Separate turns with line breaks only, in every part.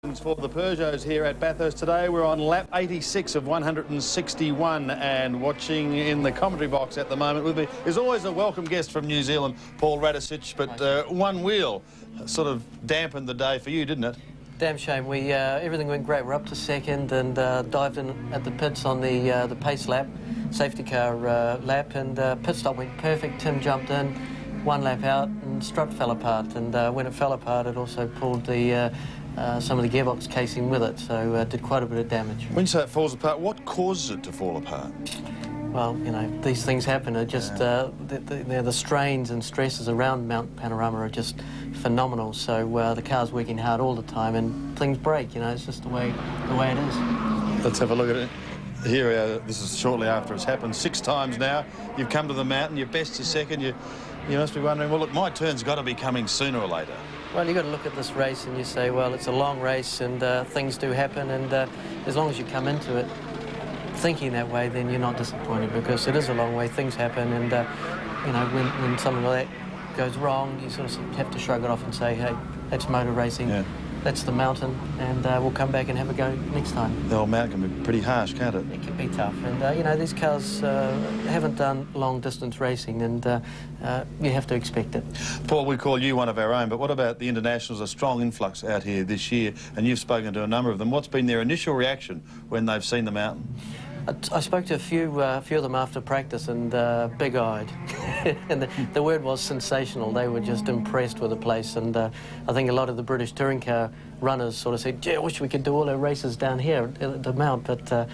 For the Peugeots here at Bathurst today. We're on lap 86 of 161 and watching in the commentary box at the moment with me is always a welcome guest from New Zealand, Paul Radisich, but one wheel sort of dampened the day for you, didn't it?
Damn shame. We everything went great. We're up to second and dived in at the pits on the pace lap, safety car lap, and pit stop went perfect. Tim jumped in, one lap out, and strut fell apart. And when it fell apart, it also pulled the some of the gearbox casing with it, so it did quite a bit of damage.
When you say it falls apart, what causes it to fall apart?
Well, you know, these things happen. It just the strains and stresses around Mount Panorama are just phenomenal. So the car's working hard all the time, and things break. You know, it's just the way it is.
Let's have a look at it. Here, this is shortly after it's happened. 6 times now. You've come to the mountain. Your best is second. You must be wondering, well, look, my turn's got to be coming sooner or later.
Well, you've got to look at this race and you say, well, it's a long race and things do happen, and as long as you come into it thinking that way, then you're not disappointed, because it is a long way, things happen, and you know, when something like that goes wrong, you sort of have to shrug it off and say, hey, that's motor racing, that's the mountain, and we'll come back and have a go next time.
The old mountain can be pretty harsh, can't it?
It can be tough, and you know, these cars haven't done long distance racing, and you have to expect it.
Paul, we call you one of our own, but what about the internationals? A strong influx out here this year, and you've spoken to a number of them. What's been their initial reaction when they've seen the mountain?
I spoke to a few of them after practice, and big-eyed. And the word was sensational. They were just impressed with the place, and I think a lot of the British touring car runners sort of said, gee, I wish we could do all our races down here at the Mount, but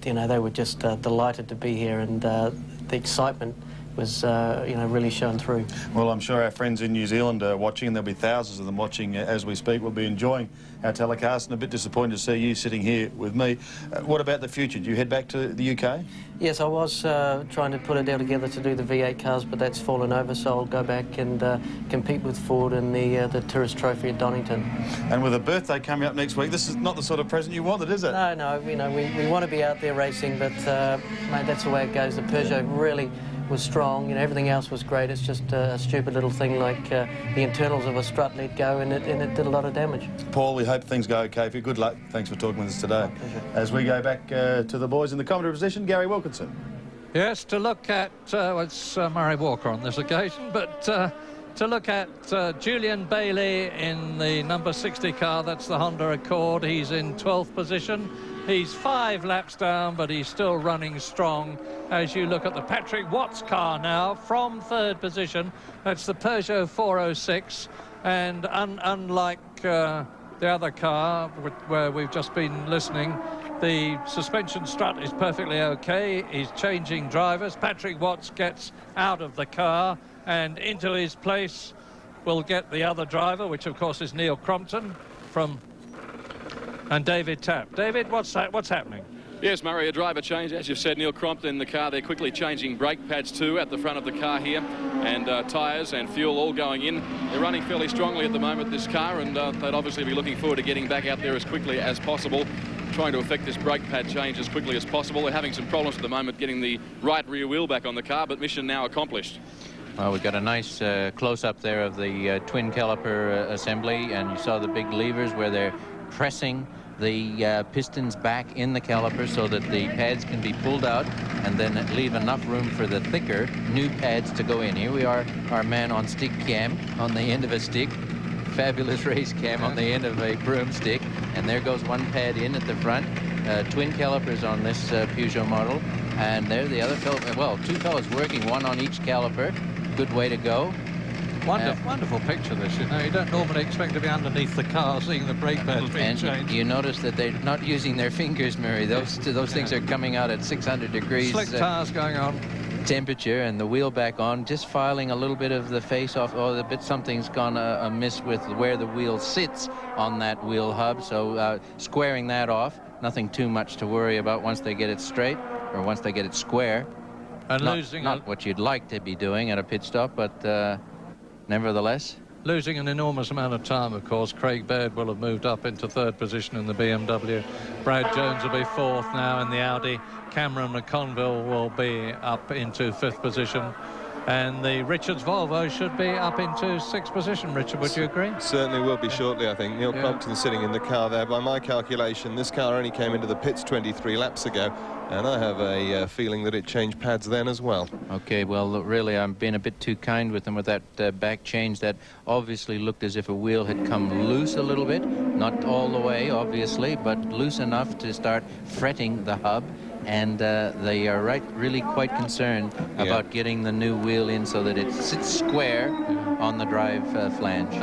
you know, they were just delighted to be here, and the excitement was, you know, really shown through. Well,
I'm sure our friends in New Zealand are watching, and there'll be thousands of them watching as we speak. We'll be enjoying our telecast, and a bit disappointed to see you sitting here with me. What about the future? Do you head back to the UK?
Yes, I was trying to put a deal together to do the V8 cars, but that's fallen over, so I'll go back and compete with Ford in the Tourist Trophy at Donington.
And with a birthday coming up next week, this is not the sort of present you wanted, is it?
No, you know, we want to be out there racing, but mate, that's the way it goes. The Peugeot really was strong, you know, everything else was great. It's just a stupid little thing like the internals of a strut let go, and it did a lot of damage.
Paul, we hope things go okay for you. Good luck. Thanks for talking with us today. As we go back to the boys in the commentary position, Gary Wilkinson.
Yes, to look at, it's Murray Walker on this occasion, but to look at Julian Bailey in the number 60 car, that's the Honda Accord. He's in 12th position. He's 5 laps down, but he's still running strong. As you look at the Patrick Watts car now from 3rd position, that's the Peugeot 406. And unlike the other car where we've just been listening, the suspension strut is perfectly okay. He's changing drivers. Patrick Watts gets out of the car, and into his place will get the other driver, which of course is Neil Crompton and David Tapp. David, what's happening?
Yes, Murray, a driver change. As you've said, Neil Crompton in the car. They're quickly changing brake pads too at the front of the car here, and tyres and fuel all going in. They're running fairly strongly at the moment, this car, and they'd obviously be looking forward to getting back out there as quickly as possible, trying to effect this brake pad change as quickly as possible. They're having some problems at the moment getting the right rear wheel back on the car, but mission now accomplished.
Well, we've got a nice close-up there of the twin caliper assembly, and you saw the big levers where they're pressing the pistons back in the caliper so that the pads can be pulled out and then leave enough room for the thicker new pads to go in. Here we are, our man on stick cam on the end of a stick, fabulous race cam on the end of a broomstick, and there goes one pad in at the front. Twin calipers on this Peugeot model, and there the other fellow, well, 2 fellows working, one on each caliper. Good way to go.
Wonderful picture, this. You know, you don't normally expect to be underneath the car seeing the brake pads being changed.
And you notice that they're not using their fingers, Murray. Those things are coming out at 600 degrees.
Slick tires going on.
Temperature, and the wheel back on, just filing a little bit of the face off. Oh, something's gone amiss with where the wheel sits on that wheel hub, so squaring that off. Nothing too much to worry about once they get it straight, or once they get it square.
And
not what you'd like to be doing at a pit stop, but nevertheless.
Losing an enormous amount of time, of course. Craig Baird will have moved up into 3rd position in the BMW. Brad Jones will be 4th now in the Audi. Cameron McConville will be up into 5th position. And the Richards Volvo should be up into 6th position. Richard, would you agree?
Certainly will be shortly, I think. Neil Crompton sitting in the car there. By my calculation, this car only came into the pits 23 laps ago, and I have a feeling that it changed pads then as well.
Okay, well, really, I'm being a bit too kind with them with that back change. That obviously looked as if a wheel had come loose a little bit. Not all the way, obviously, but loose enough to start fretting the hub. And they are really quite concerned about getting the new wheel in so that it sits square on the drive flange.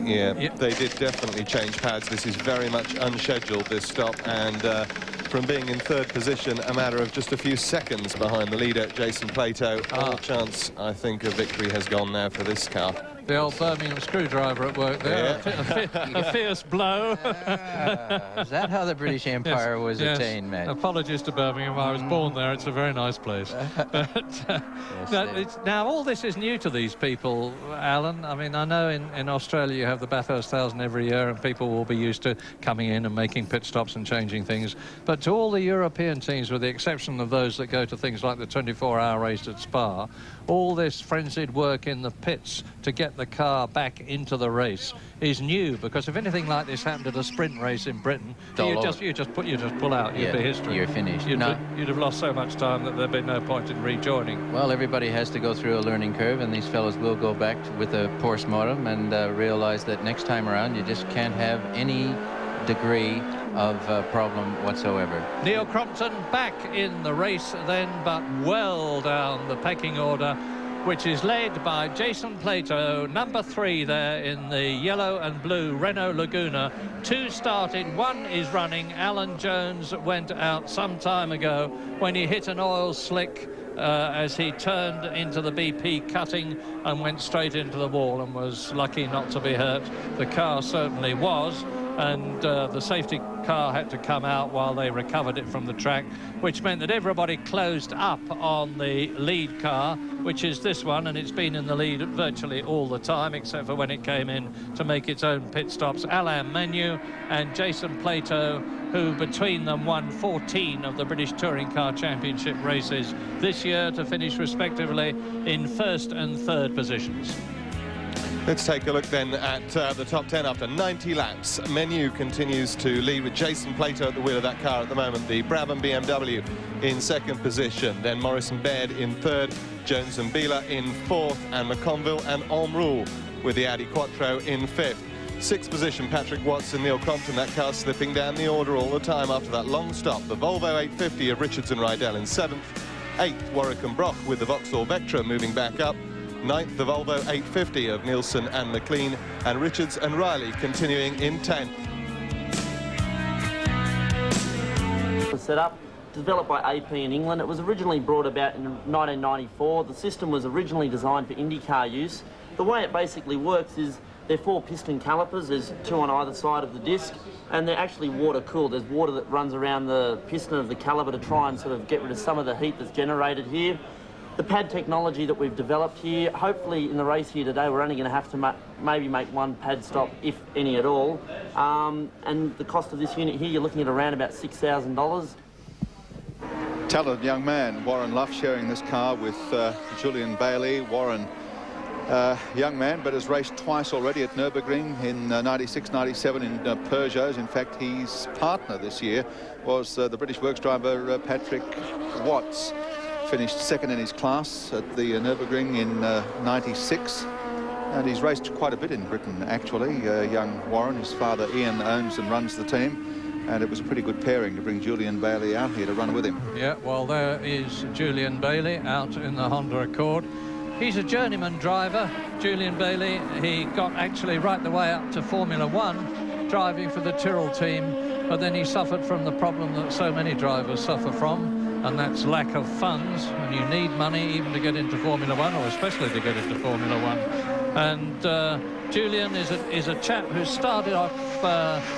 Yeah, they did definitely change pads. This is very much unscheduled, this stop, and from being in 3rd position, a matter of just a few seconds behind the leader, Jason Plato, all chance, I think, of victory has gone now for this car.
The old Birmingham screwdriver at work there. A fierce blow.
Is that how the British Empire was attained, Matt?
Apologies to Birmingham. I was born there. It's a very nice place. But now, all this is new to these people, Alan. I mean, I know in Australia you have the Bathurst 1000 every year, and people will be used to coming in and making pit stops and changing things. But to all the European teams, with the exception of those that go to things like the 24-hour race at Spa, all this frenzied work in the pits to get the car back into the race is new, because if anything like this happened at a sprint race in Britain, you just pull out. You'd be history.
You're finished.
You'd have lost so much time that there'd be no point in rejoining.
Well, everybody has to go through a learning curve, and these fellows will go back with a post-mortem and realize that next time around you just can't have any degree of problem whatsoever.
Neil Crompton back in the race then, but well down the pecking order, which is led by Jason Plato, number 3 there in the yellow and blue Renault Laguna. 2 started, 1 is running. Alan Jones went out some time ago when he hit an oil slick as he turned into the BP cutting and went straight into the wall, and was lucky not to be hurt. The car certainly was, and the safety car had to come out while they recovered it from the track, which meant that everybody closed up on the lead car, which is this one, and it's been in the lead virtually all the time, except for when it came in to make its own pit stops. Alain Menu and Jason Plato, who between them won 14 of the British Touring Car Championship races this year, to finish respectively in 1st and 3rd positions.
Let's take a look then at the top 10 after 90 laps. Menu continues to lead with Jason Plato at the wheel of that car at the moment. The Brabham BMW in 2nd position. Then Morrison Baird in 3rd, Jones and Beeler in 4th, and McConville and Omrule with the Audi Quattro in 5th. 6th position, Patrick Watson, Neil Crompton. That car slipping down the order all the time after that long stop. The Volvo 850 of Richards and Rydell in 7th. 8th, Warwick and Brock with the Vauxhall Vectra moving back up. 9th, the Volvo 850 of Nielsen and McLean, and Richards and Riley continuing in 10th.
Set up, developed by AP in England. It was originally brought about in 1994. The system was originally designed for IndyCar use. The way it basically works is they're 4 piston calipers. There's 2 on either side of the disc, and they're actually water cooled. There's water that runs around the piston of the caliper to try and sort of get rid of some of the heat that's generated here. The pad technology that we've developed here, hopefully in the race here today, we're only going to have to maybe make 1 pad stop, if any at all. And the cost of this unit here, you're looking at around about $6,000.
Talented young man, Warren Luff, sharing this car with Julian Bailey. Warren, young man, but has raced twice already at Nürburgring in 96, 97 in Peugeots. In fact, his partner this year was the British Works driver Patrick Watts. Finished 2nd in his class at the Nürburgring in 96, and he's raced quite a bit in Britain actually. Young Warren, his father Ian owns and runs the team, and it was a pretty good pairing to bring Julian Bailey out here to run with him. Yeah,
well, there is Julian Bailey out in the Honda Accord. He's a journeyman driver, Julian Bailey. He got actually right the way up to Formula 1 driving for the Tyrrell team, but then he suffered from the problem that so many drivers suffer from, and that's lack of funds, and you need money even to get into Formula 1, or especially to get into Formula 1. And Julian is a chap who started off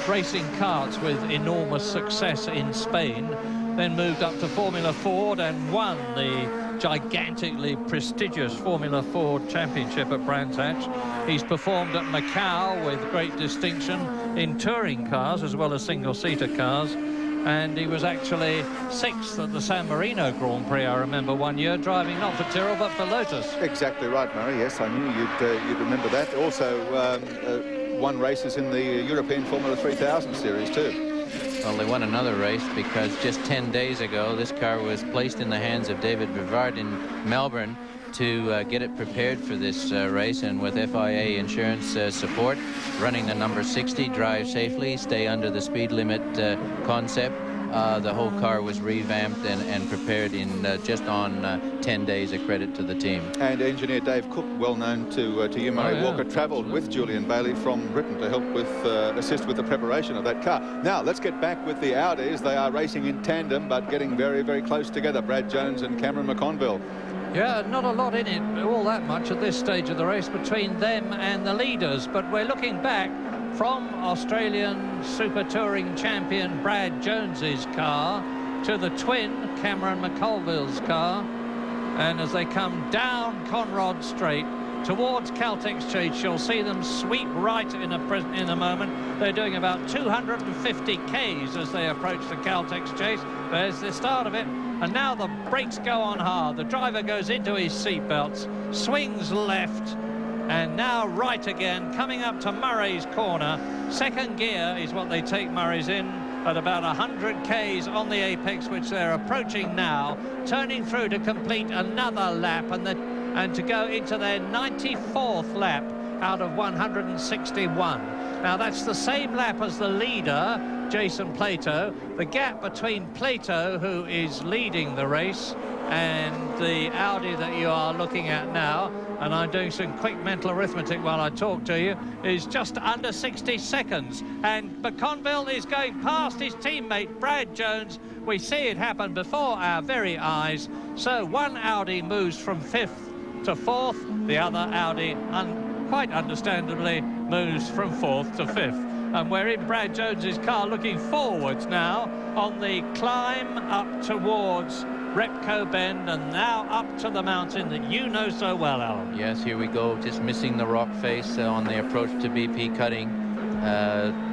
racing karts with enormous success in Spain, then moved up to Formula Ford and won the gigantically prestigious Formula Ford Championship at Brands Hatch. He's performed at Macau with great distinction in touring cars as well as single-seater cars. and he was actually 6th at the San Marino Grand Prix, I remember, one year, driving not for Tyrrell but for Lotus.
Exactly right, Murray. Yes, I knew you'd remember that. Also won races in the European Formula 3000 series too.
Well, they won another race because just 10 days ago this car was placed in the hands of David Brevard in Melbourne to get it prepared for this race, and with FIA insurance support, running the number 60, drive safely, stay under the speed limit concept. The whole car was revamped and prepared in just on 10 days, a credit to the team. And
engineer Dave Cook, well known to you, Murray Walker, travelled with Julian Bailey from Britain to help with assist with the preparation of that car. Now let's get back with the Audis. They are racing in tandem but getting very, very close together. Brad Jones and Cameron McConville.
Yeah, not a lot in it, all that much at this stage of the race between them and the leaders, but we're looking back from Australian Super Touring champion Brad Jones's car to the twin Cameron McConville's car, and as they come down Conrod Straight towards Caltex Chase, you'll see them sweep right in a moment. They're doing about 250 Ks as they approach the Caltex Chase. There's the start of it, and now the brakes go on hard. The driver goes into his seatbelts, swings left, and now right again, coming up to Murray's corner. Second gear is what they take Murray's in at about 100 Ks on the apex, which they're approaching now, turning through to complete another lap and to go into their 94th lap out of 161. Now that's the same lap as the leader, Jason Plato. The gap between Plato, who is leading the race, and the Audi that you are looking at now, and I'm doing some quick mental arithmetic while I talk to you, is just under 60 seconds. And McConville is going past his teammate Brad Jones. We see it happen before our very eyes. So one Audi moves from 5th to 4th, the other Audi, quite understandably, moves from 4th to 5th. And we're in Brad Jones's car looking forwards now on the climb up towards Repco Bend, and now up to the mountain that you know so well, Alan.
Yes, here we go, just missing the rock face on the approach to BP cutting.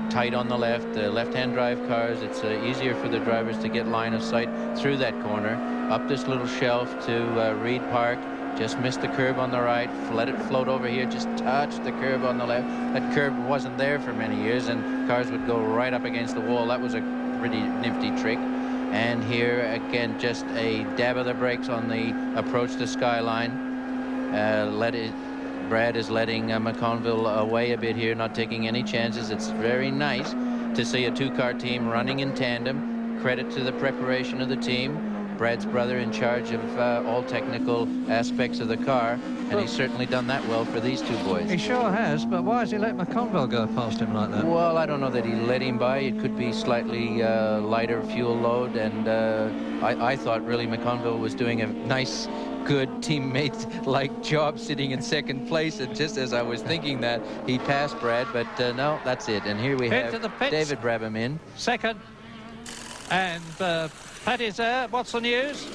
Tight on the left-hand drive cars. It's easier for the drivers to get line of sight through that corner. Up this little shelf to Reed Park. Just missed the curb on the right, let it float over here, just touched the curb on the left. That curb wasn't there for many years, and cars would go right up against the wall. That was a pretty nifty trick. And here again, just a dab of the brakes on the approach to Skyline. Brad is letting McConville away a bit here, not taking any chances. It's very nice to see a two-car team running in tandem. Credit to the preparation of the team. Brad's brother in charge of all technical aspects of the car, and he's certainly done that well for these two boys.
He sure has, but why has he let McConville go past him like that?
Well, I don't know that he let him by. It could be slightly lighter fuel load, and I thought really McConville was doing a nice, good teammate-like job sitting in second place, and just as I was thinking that, he passed Brad, but no, that's it. And here we have David Brabham in.
Second, and Paddy's there. What's the news?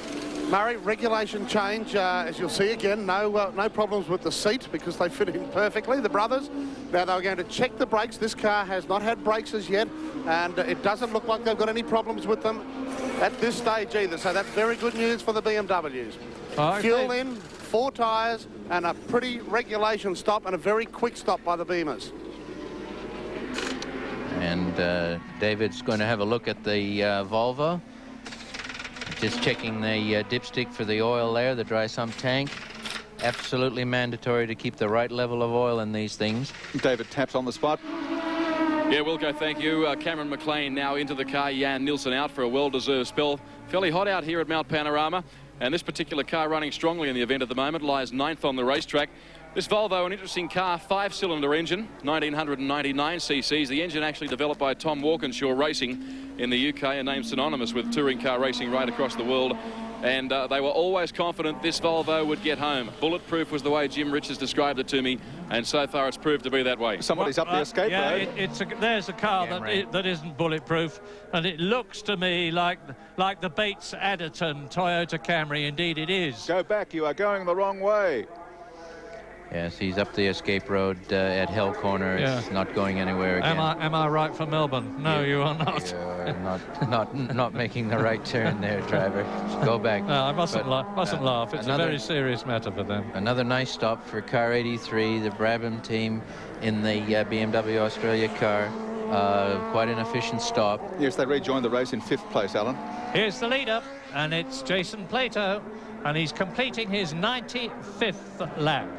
Murray, regulation change, as you'll see again, no problems with the seat because they fit in perfectly, the brothers. Now they're going to check the brakes. This car has not had brakes as yet, and it doesn't look like they've got any problems with them at this stage either, so that's very good news for the BMWs. Okay. Fuel in, 4 tyres, and a pretty regulation stop, and a very quick stop by the Beamers.
And David's going to have a look at the Volvo. Just checking the dipstick for the oil there, the dry sump tank. Absolutely mandatory to keep the right level of oil in these things.
David taps on the spot.
Yeah, Wilco, thank you. Cameron McLean now into the car. Jan Nielsen out for a well-deserved spell. Fairly hot out here at Mount Panorama, and this particular car running strongly in the event at the moment, lies 9th on the racetrack. This Volvo, an interesting car, 5-cylinder engine, 1999 cc's. The engine actually developed by Tom Walkinshaw Racing in the UK, a name synonymous with touring car racing right across the world. And they were always confident this Volvo would get home. Bulletproof was the way Jim Richards described it to me, and so far it's proved to be that way.
Somebody's up the escape road.
There's a car that isn't bulletproof, and it looks to me like the Bates Adderton Toyota Camry. Indeed it is.
Go back, you are going the wrong way.
Yes, he's up the escape road at Hell Corner.
Yeah.
It's not going anywhere again.
Am I right for Melbourne? No, you are not.
You're not making the right turn there, driver. Go back.
No, I mustn't laugh. It's a very serious matter for them.
Another nice stop for car 83, the Brabham team in the BMW Australia car. Quite an efficient stop.
Yes, they rejoined the race in 5th place, Alan.
Here's the leader, and it's Jason Plato, and he's completing his 95th lap.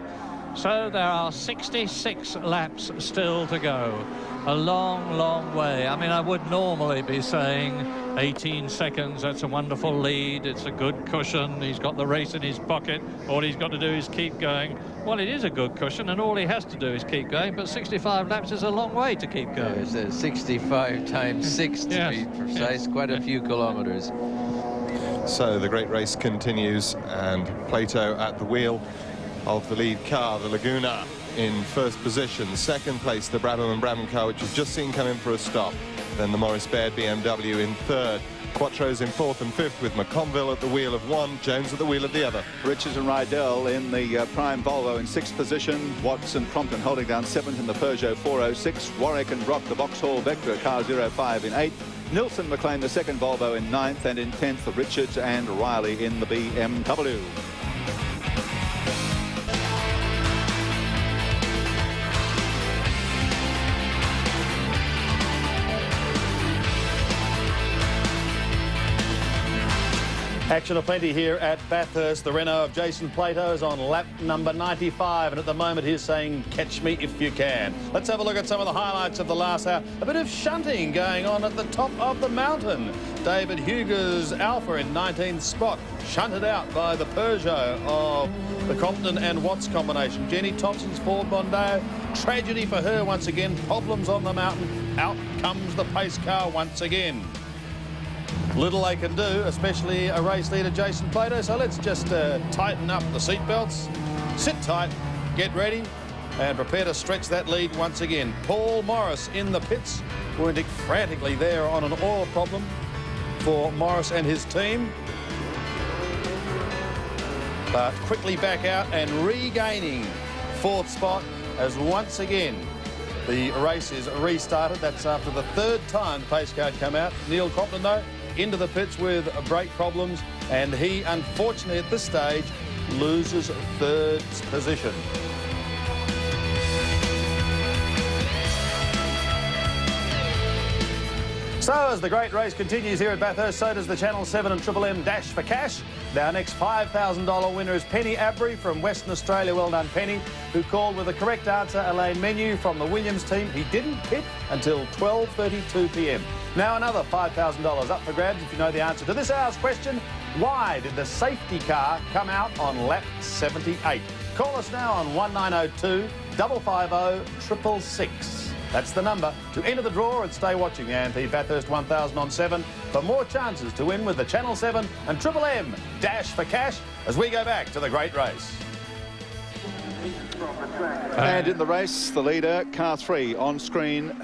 So there are 66 laps still to go. A long, long way. I mean, I would normally be saying 18 seconds, that's a wonderful lead, it's a good cushion, he's got the race in his pocket, all he's got to do is keep going. Well, it is a good cushion, and all he has to do is keep going, but 65 laps is a long way to keep going.
It's 65 times 6 to be precise, quite a few kilometres.
So the great race continues, and Plato at the wheel of the lead car, the Laguna, in first position. Second place, the Brabham and Brabham car, which you've just seen come in for a stop. Then the Morris Baird BMW in third. Quattro's in fourth and fifth, with McConville at the wheel of one, Jones at the wheel of the other.
Richards and Rydell in the Prime Volvo in 6th position. Watson Crompton holding down 7th in the Peugeot 406. Warwick and Brock, the Vauxhall Vectra car 05 in 8th. Nilsson McLean, the second Volvo in 9th, and in 10th, Richards and Riley in the BMW.
Action aplenty here at Bathurst. The Renault of Jason Plato is on lap number 95, and at the moment he's saying, catch me if you can. Let's have a look at some of the highlights of the last hour. A bit of shunting going on at the top of the mountain. David Huger's Alpha in 19th spot, shunted out by the Peugeot of the Compton and Watts combination. Jenny Thompson's Ford Mondeo, tragedy for her once again, problems on the mountain. Out comes the pace car once again. Little they can do, especially a race leader, Jason Plato. So let's just tighten up the seatbelts, sit tight, get ready, and prepare to stretch that lead once again. Paul Morris in the pits, working frantically there on an oil problem for Morris and his team. But quickly back out and regaining fourth spot as once again the race is restarted. That's after the third time the pace car come out. Neil Crompton, though, into the pits with brake problems, and he, unfortunately, at this stage, loses third position. So as the great race continues here at Bathurst, so does the Channel 7 and Triple M Dash for Cash. Our next $5,000 winner is Penny Abry from Western Australia. Well done, Penny, who called with the correct answer. Elaine Menu from the Williams team. He didn't pit until 12:32 p.m. Now another $5,000 up for grabs if you know the answer to this hour's question. Why did the safety car come out on lap 78? Call us now on 1902 550 666. That's the number to enter the draw, and stay watching the AMP Bathurst 1000 on 7 for more chances to win with the Channel 7 and Triple M Dash for Cash as we go back to the great race.
And in the race, the leader, car 3 on screen,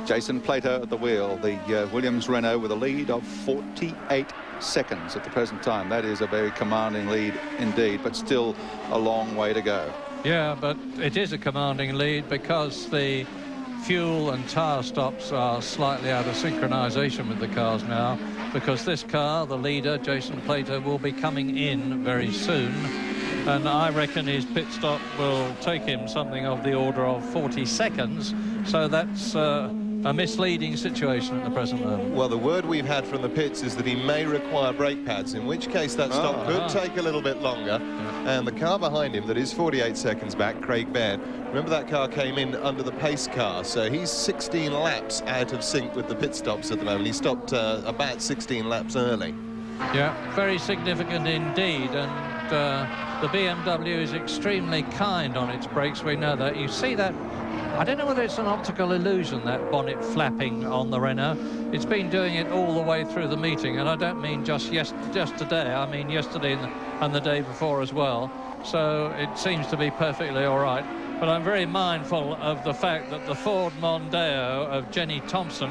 Jason Plato at the wheel, the Williams Renault with a lead of 48 seconds at the present time. That is a very commanding lead indeed, but still a long way to go.
Yeah, but it is a commanding lead because the fuel and tyre stops are slightly out of synchronisation with the cars now, because this car, the leader, Jason Plato, will be coming in very soon, and I reckon his pit stop will take him something of the order of 40 seconds, so that's a misleading situation at the present moment.
Well, the word we've had from the pits is that he may require brake pads, in which case that stop could take a little bit longer. And the car behind him that is 48 seconds back, Craig Baird, remember that car came in under the pace car, so he's 16 laps out of sync with the pit stops at the moment. He stopped about 16 laps early.
Yeah, very significant indeed, and the BMW is extremely kind on its brakes. We know that. You see that. I don't know whether it's an optical illusion, that bonnet flapping on the Renault. It's been doing it all the way through the meeting, and I don't mean just today. I mean yesterday and the day before as well. So it seems to be perfectly all right. but I'm very mindful of the fact that the Ford Mondeo of Jenny Thompson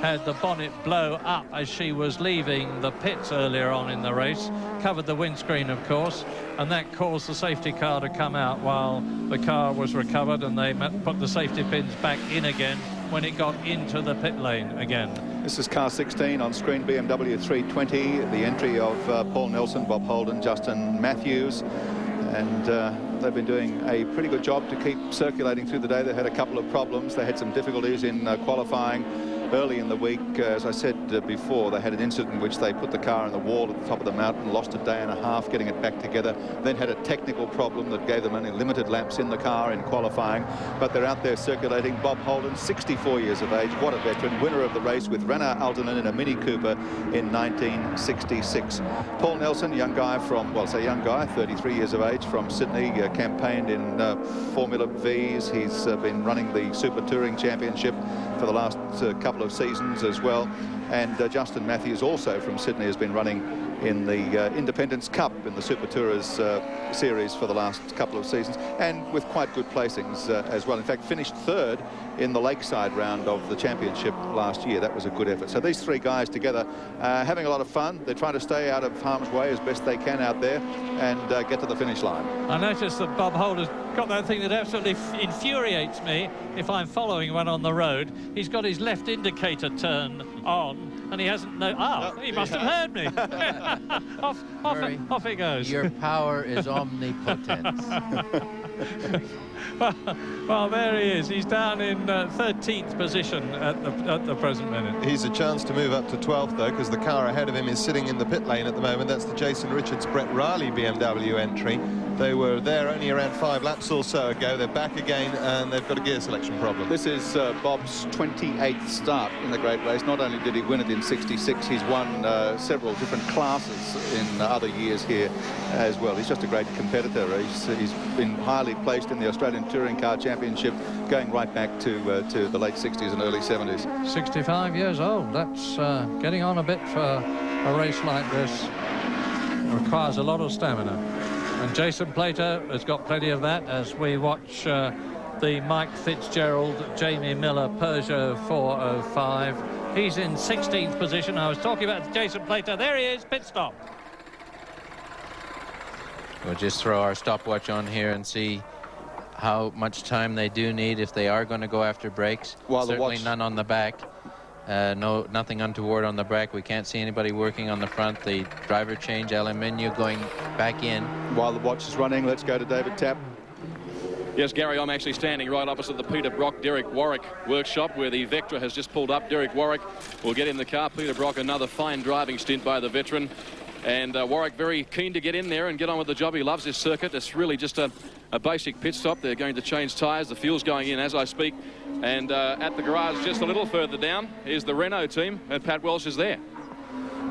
had the bonnet blow up as she was leaving the pits earlier on in the race, covered the windscreen, of course, and that caused the safety car to come out while the car was recovered, and they put the safety pins back in again when it got into the pit lane again.
This is car 16 on screen, BMW 320, the entry of Paul Nelson, Bob Holden, Justin Matthews, and they've been doing a pretty good job to keep circulating through the day. They had a couple of problems. They had some difficulties in qualifying early in the week. As I said before, they had an incident in which they put the car in the wall at the top of the mountain, lost a day and a half getting it back together, then had a technical problem that gave them only limited laps in the car in qualifying, but they're out there circulating. Bob Holden, 64 years of age, what a veteran, winner of the race with Renault Altonen in a Mini Cooper in 1966. Paul Nelson, young guy from, well, say young guy, 33 years of age, from Sydney, campaigned in Formula V's. He's been running the Super Touring Championship for the last couple of seasons as well, and Justin Matthews, also from Sydney, has been running in the Independence Cup in the Super Tourers series for the last couple of seasons, and with quite good placings as well. In fact, finished third in the Lakeside round of the championship last year. That was a good effort. So these three guys together having a lot of fun. They're trying to stay out of harm's way as best they can out there and get to the finish line.
I noticed that Bob Holder's got that thing that absolutely infuriates me if I'm following one on the road. He's got his left indicator turned on, and he hasn't he must have heard me. off he goes.
Your power is omnipotent.
Well, there he is. He's down in 13th position at the present minute.
He's a chance to move up to 12th, though, because the car ahead of him is sitting in the pit lane at the moment. That's the Jason Richards, Brett Riley BMW entry. They were there only around 5 laps or so ago. They're back again, and they've got a gear selection problem.
This is Bob's 28th start in the Great Race. Not only did he win it in 66, he's won several different classes in other years here as well. He's just a great competitor. He's been highly placed in the Australian Touring Car Championship, going right back to the late 60s and early 70s.
65 years old. That's getting on a bit for a race like this. It requires a lot of stamina. And Jason Plater has got plenty of that as we watch the Mike Fitzgerald, Jamie Miller Peugeot 405. He's in 16th position. I was talking about Jason Plater. There he is, pit stop.
We'll just throw our stopwatch on here and see how much time they do need if they are going to go after brakes.
Well,
certainly none on the back. Nothing untoward on the back. We can't see anybody working on the front. The driver change, Alain Menu going back in.
While the watch is running, let's go to David Tapp.
Yes, Gary, I'm actually standing right opposite the Peter Brock Derek Warwick workshop where the Vectra has just pulled up. Derek Warwick will get in the car. Peter Brock, another fine driving stint by the veteran. And Warwick very keen to get in there and get on with the job. He loves this circuit. It's really just a basic pit stop. They're going to change tyres. The fuel's going in as I speak. And at the garage just a little further down is the Renault team, and Pat Welsh is there.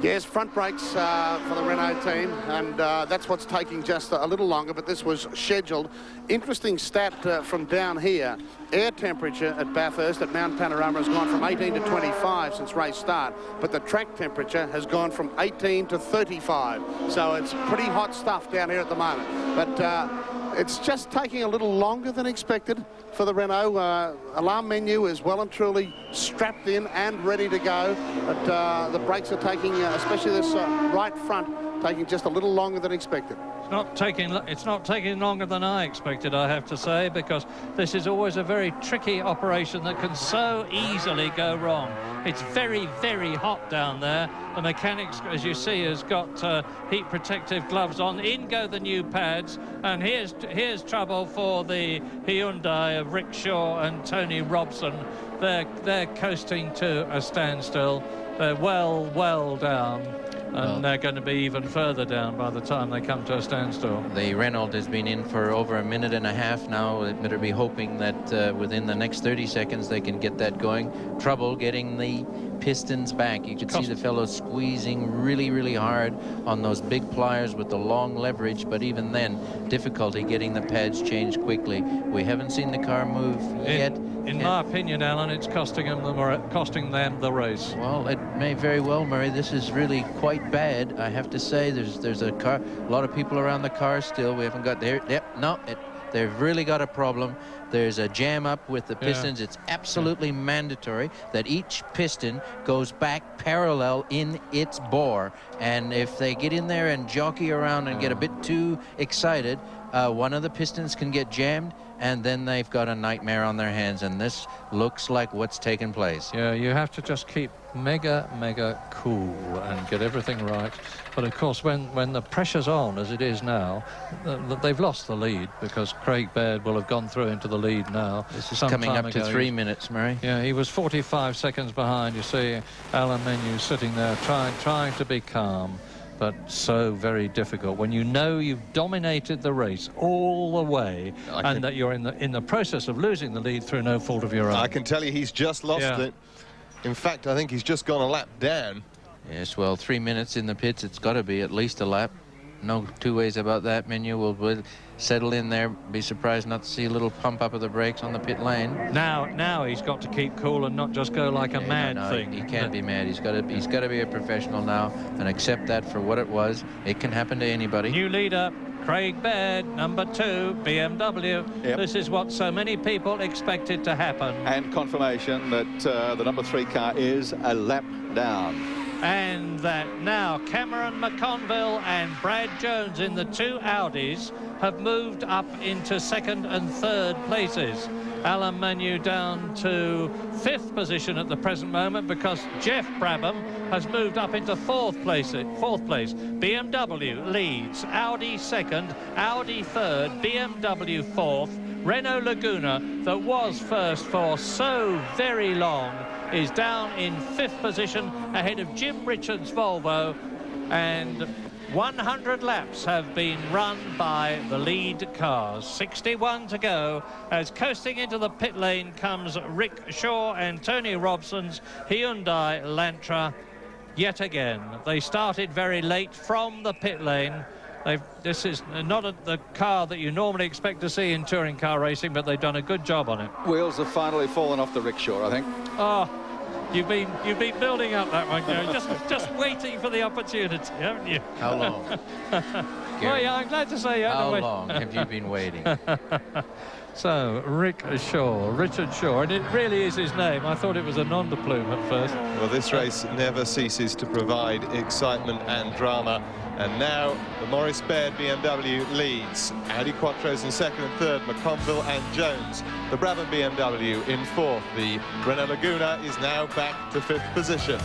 Yes, front brakes for the Renault team, and that's what's taking just a little longer, but this was scheduled. Interesting stat from down here. Air temperature at Bathurst at Mount Panorama has gone from 18 to 25 since race start, but the track temperature has gone from 18 to 35. So it's pretty hot stuff down here at the moment. But it's just taking a little longer than expected for the Renault. Alarm Menu is well and truly strapped in and ready to go. But the brakes are taking, especially this right front, taking just a little longer than expected.
It's not taking longer than I expected, I have to say, because this is always a very tricky operation that can so easily go wrong. It's very, very hot down there. The mechanics, as you see, has got heat protective gloves on. In go the new pads, and here's trouble for the Hyundai of Rick Shaw and Tony Robson. They're coasting to a standstill. They're well down. And they're going to be even further down by the time they come to a standstill.
The Renault has been in for over a minute and a half now. They better be hoping that within the next 30 seconds they can get that going. Trouble getting the pistons back. You could see the fellows squeezing really hard on those big pliers with the long leverage, but even then, difficulty getting the pads changed quickly. We haven't seen the car move yet.
In my opinion, Alan, it's costing them the race.
Well, it may very well, Murray. This is really quite bad, I have to say. There's a lot of people around the car still. We haven't got there. Yep, no, they've really got a problem. There's a jam up with the pistons. It's absolutely mandatory that each piston goes back parallel in its bore. And if they get in there and jockey around and get a bit too excited, one of the pistons can get jammed, and then they've got a nightmare on their hands. And this looks like what's taken place.
Yeah, you have to just keep mega cool and get everything right. But of course, when the pressure's on, as it is now, they've lost the lead, because Craig Baird will have gone through into the lead now.
This is coming up to 3 minutes, Murray.
Yeah, he was 45 seconds behind. You see Alan Menu sitting there trying to be calm, but so very difficult when you know you've dominated the race all the way, and that you're in the process of losing the lead through no fault of your own.
I can tell you he's just lost it. In fact, I think he's just gone a lap down.
Yes, well, 3 minutes in the pits, it's got to be at least a lap. No two ways about that. Menu will settle in there. Be surprised not to see a little pump up of the brakes on the pit lane.
Now he's got to keep cool and not just go like a mad thing.
He can't be mad. He's got to be a professional now and accept that for what it was. It can happen to anybody.
New leader, Craig Baird, number 2, BMW.
Yep.
This is what so many people expected to happen.
And confirmation that the number 3 car is a lap down.
And that now Cameron McConville and Brad Jones in the 2 Audis have moved up into 2nd and 3rd places. Alan Manu down to 5th position at the present moment, because Jeff Brabham has moved up into 4th place. BMW leads, Audi 2nd, Audi 3rd, BMW 4th. Renault Laguna, that was first for so very long, is down in 5th position ahead of Jim Richards' Volvo, and 100 laps have been run by the lead cars. 61 to go, as coasting into the pit lane comes Rick Shaw and Tony Robson's Hyundai Elantra yet again. They started very late from the pit lane. This is not the car that you normally expect to see in touring car racing, but they've done a good job on it.
Wheels have finally fallen off the rickshaw, I think.
Oh, you've been building up that one, Gary. just waiting for the opportunity, haven't you?
How long?
Well, yeah, I'm glad to say you
How long have you been waiting?
So, Richard Shaw, and it really is his name. I thought it was a nom de plume at first.
Well, this race never ceases to provide excitement and drama. And now the Maurice Baird BMW leads. Audi Quattros in 2nd and 3rd, McConville and Jones. The Brabham BMW in 4th. The Renault Laguna is now back to 5th position.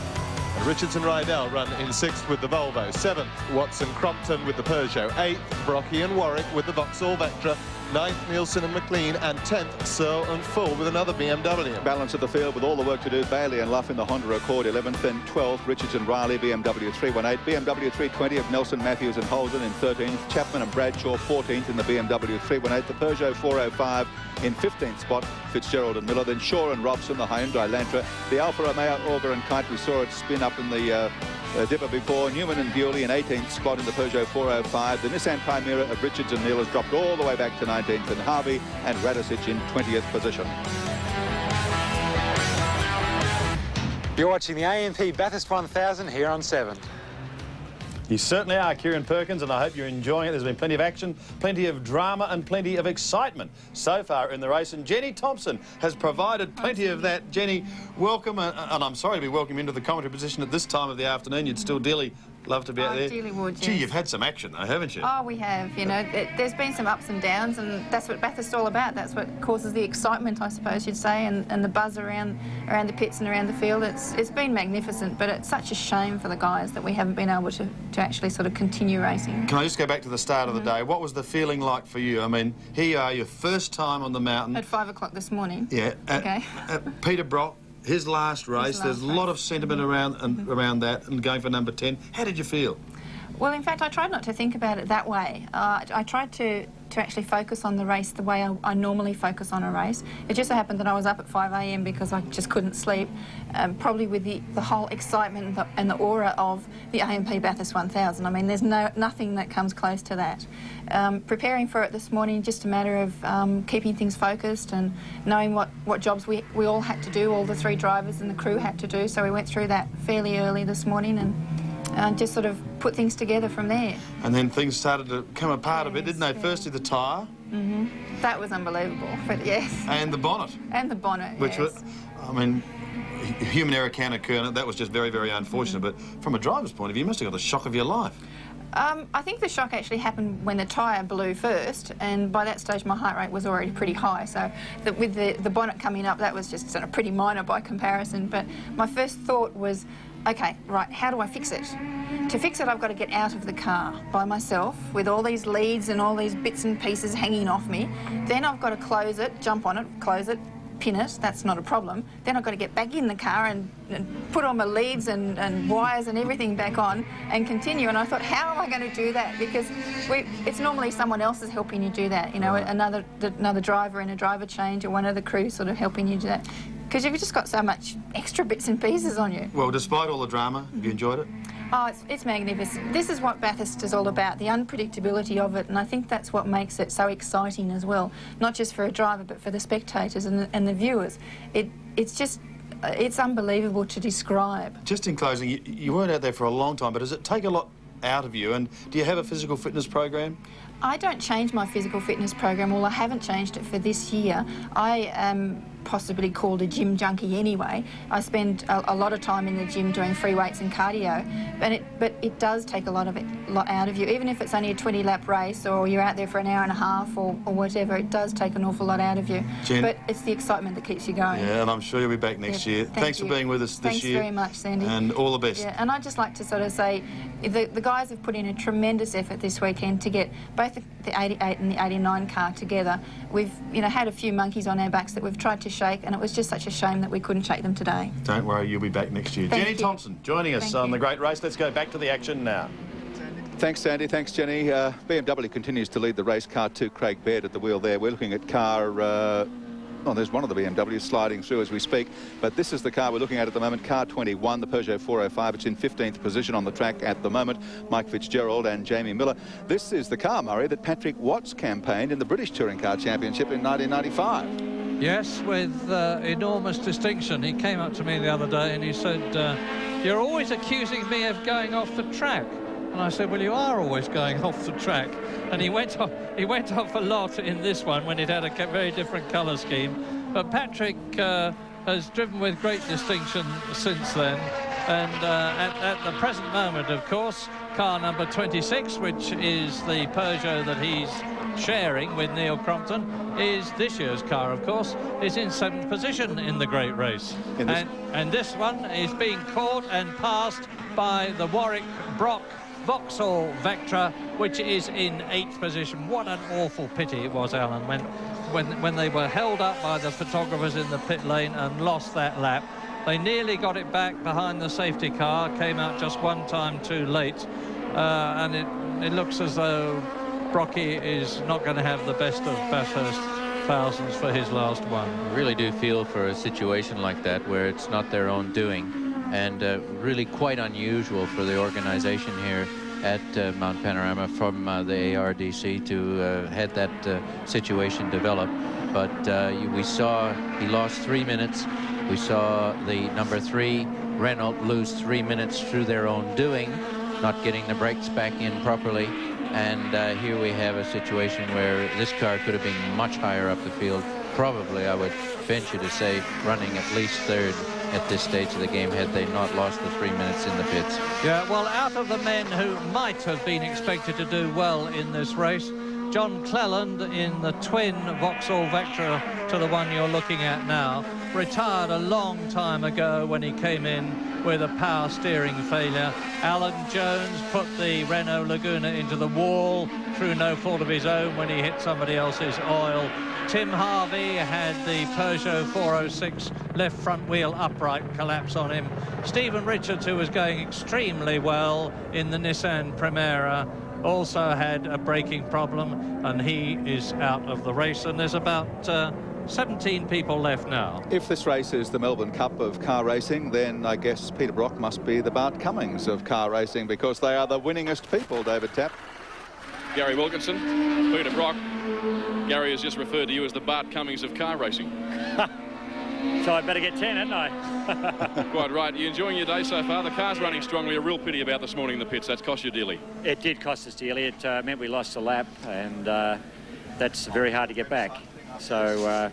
And Richards and Rydell run in 6th with the Volvo. 7th, Watson Crompton with the Peugeot. 8th, Brocky and Warwick with the Vauxhall Vectra. 9th, Nielsen and McLean, and 10th, Searle and Full with another BMW.
Balance of the field with all the work to do. Bailey and Luff in the Honda Accord, 11th, and 12th, Richards and Riley, BMW 318, BMW 320 of Nelson, Matthews and Holden in 13th, Chapman and Bradshaw 14th in the BMW 318, the Peugeot 405 in 15th spot, Fitzgerald and Miller, then Shaw and Robson, the Hyundai Elantra, the Alfa Romeo Auger and Kite, we saw it spin up in the dipper before. Newman and Bewley in 18th spot in the Peugeot 405. The Nissan Primera of Richards and Neal has dropped all the way back to 19th, and Harvey and Radicic in 20th position.
You're watching the AMP Bathurst 1000 here on 7.
You certainly are, Kieran Perkins, and I hope you're enjoying it. There's been plenty of action, plenty of drama and plenty of excitement so far in the race, and Jenny Thompson has provided plenty of that. Jenny, welcome, and I'm sorry to be welcome into the commentary position at this time of the afternoon. You'd still dearly love to be out there.
Dearly would, yes.
Gee, you've had some action though, haven't you?
Oh, we have. You know, there's been some ups and downs, and that's what Bathurst is all about. That's what causes the excitement, I suppose you'd say, and the buzz around the pits and around the field. It's been magnificent, but it's such a shame for the guys that we haven't been able to actually sort of continue racing.
Can I just go back to the start of the day? What was the feeling like for you? I mean, here you are, your first time on the mountain.
At 5 o'clock this morning.
Yeah.
Okay.
Peter Brock, his last race. There's a lot of sentiment around that, and going for number 10. How did you feel?
Well, in fact, I tried not to think about it that way. I tried to actually focus on the race the way I normally focus on a race. It just so happened that I was up at 5 a.m. because I just couldn't sleep, probably with the whole excitement and the aura of the AMP Bathurst 1000. I mean, there's nothing that comes close to that. Preparing for it this morning, just a matter of keeping things focused and knowing what jobs we all had to do, all the 3 drivers and the crew had to do. So we went through that fairly early this morning and just sort of put things together from there.
And then things started to come apart a bit, didn't they? Firstly, the tyre.
That was unbelievable, but yes.
And the bonnet.
And the bonnet,
Which
yes.
was, I mean, human error can occur, and that was just very, very unfortunate. But from a driver's point of view, you must have got the shock of your life.
I think the shock actually happened when the tyre blew first, and by that stage my heart rate was already pretty high, so with the bonnet coming up, that was just sort of pretty minor by comparison. But my first thought was, okay, right, how do I fix it? To fix it, I've got to get out of the car by myself with all these leads and all these bits and pieces hanging off me. Then I've got to close it, jump on it, close it, pin it, that's not a problem. Then I've got to get back in the car and put all my leads and wires and everything back on and continue. And I thought, how am I going to do that? Because it's normally someone else is helping you do that, you know, right. another driver in a driver change or one of the crew sort of helping you do that. Because you've just got so much extra bits and pieces on you.
Well, despite all the drama, have you enjoyed it?
Oh, it's magnificent. This is what Bathurst is all about, the unpredictability of it, and I think that's what makes it so exciting as well, not just for a driver but for the spectators and the viewers. It's unbelievable to describe.
Just in closing, you weren't out there for a long time, but does it take a lot out of you, and do you have a physical fitness program?
I don't change my physical fitness program. Well, I haven't changed it for this year. I am possibly called a gym junkie anyway. I spend a lot of time in the gym doing free weights and cardio, but it does take a lot out of you. Even if it's only a 20-lap race or you're out there for an hour and a half or whatever, it does take an awful lot out of you.
Jen,
but it's the excitement that keeps you going.
Yeah, and I'm sure you'll be back next year. Thanks for being with us this year.
Thanks very much, Sandy.
And all the best.
Yeah, and I'd just like to sort of say the guys have put in a tremendous effort this weekend to get both the 88 and the 89 car together. We've had a few monkeys on our backs that we've tried to shake, and it was just such a shame that we couldn't shake them today.
Don't worry, you'll be back next year. Jenny Thompson joining us on the great race. Let's go back to the action now.
Thanks, Sandy. Thanks, Jenny. BMW continues to lead the race. Car 2, Craig Baird at the wheel there. We're looking at car... Oh, there's one of the BMWs sliding through as we speak, but this is the car we're looking at the moment, car 21, the Peugeot 405. It's in 15th position on the track at the moment. Mike Fitzgerald and Jamie Miller. This is the car, Murray, that Patrick Watts campaigned in the British Touring Car Championship in 1995.
Yes, with enormous distinction. He came up to me the other day and he said, you're always accusing me of going off the track. And I said, well, you are always going off the track. And he went off a lot in this one when it had a very different colour scheme. But Patrick has driven with great distinction since then. And at the present moment, of course, car number 26, which is the Peugeot that he's sharing with Neil Crompton, is this year's car, of course, is in 7th position in the great race. And this one is being caught and passed by the Warwick Brock Vauxhall Vectra, which is in 8th position. What an awful pity it was, Alan, when they were held up by the photographers in the pit lane and lost that lap. They nearly got it back behind the safety car, came out just one time too late, and it looks as though Brocky is not going to have the best of Bathurst thousands for his last one.
I really do feel for a situation like that where it's not their own doing. And really quite unusual for the organization here at Mount Panorama from the ARDC to had that situation develop. But we saw he lost 3 minutes. We saw the number 3 Renault lose 3 minutes through their own doing, not getting the brakes back in properly. And here we have a situation where this car could have been much higher up the field. Probably, I would venture to say, running at least 3rd at this stage of the game had they not lost the 3 minutes in the pits.
Yeah, well, out of the men who might have been expected to do well in this race, John Cleland in the twin Vauxhall Vectra to the one you're looking at now, retired a long time ago when he came in with a power steering failure. Alan Jones put the Renault Laguna into the wall through no fault of his own when he hit somebody else's oil. Tim Harvey had the Peugeot 406 left front wheel upright collapse on him. Stephen Richards, who was going extremely well in the Nissan Primera, also had a braking problem, and he is out of the race. And there's about 17 people left now.
If this race is the Melbourne Cup of car racing, then I guess Peter Brock must be the Bart Cummings of car racing, because they are the winningest people, David Tapp.
Gary Wilkinson, Peter Brock. Gary has just referred to you as the Bart Cummings of car racing.
So I'd better get 10, hadn't I?
Quite right. You enjoying your day so far? The car's running strongly. A real pity about this morning in the pits. That's cost you dearly.
It did cost us dearly. It meant we lost a lap, and that's very hard to get back. So,